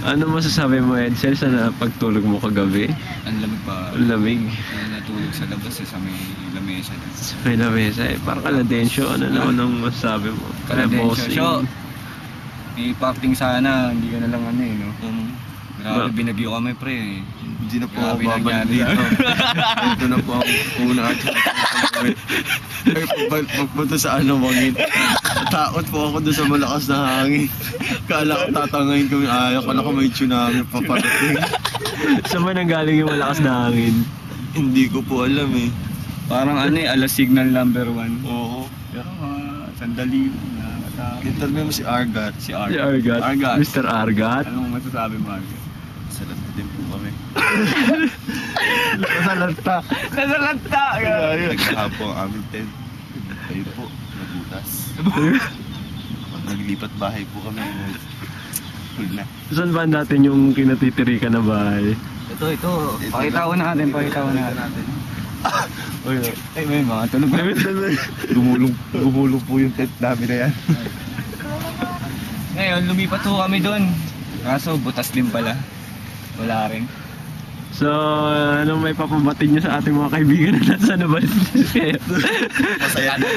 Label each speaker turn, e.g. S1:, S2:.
S1: Ano masasabi mo, Edsel, sa pagtulog mo kagabi?
S2: Ang lamig pa.
S1: Ang lamig.
S2: Kaya natulog sa labas sa may lamesa.
S1: May lamesa eh. Parang Kaladensyo. Ano naman ang masasabi mo?
S2: Kaladensyo. So, may parting sana, hindi ka na lang ano eh, no? Grabe,
S1: Ba-
S2: binagyo kami pre eh.
S3: Hindi na po ako
S2: Grabe
S3: babalik
S2: nangyari.
S3: dito. Ito na po ang una at pagpunta sa ano, mangin. Takot po ako doon sa malakas na hangin. Kala ko tatangayin kami, ayaw. Kala ko may tsunami paparating.
S1: Saan ba nanggaling yung malakas na hangin?
S3: Hindi ko po alam eh.
S2: Parang ano eh, alas signal number 1.
S3: Oo.
S2: Pero sandali na nakatapos.
S3: Interview mo si Argat.
S2: Si
S1: Si
S2: Argat.
S1: Argat.
S2: Argat.
S1: Mr. Argat.
S2: Anong masasabi mo, Argat?
S3: Salat na din po kami.
S1: Nasalanta.
S2: Nasalanta!
S3: Nagkahapo ang aming tent. Kayo po, nabutas. Naglipat bahay po kami. Full na.
S1: Saan ba natin yung kinatitirikan na bahay?
S2: Ito. Pakita ko natin.
S3: Uy,
S2: Ay, may mga tunog na.
S3: gumulong po yung tent namin na yan.
S2: Ngayon, lumipat ho kami doon. Kaso, butas din pala. Wala rin.
S1: So, anong may papabatid nyo sa ating mga kaibigan na nasa Nabal?
S3: Masaya na.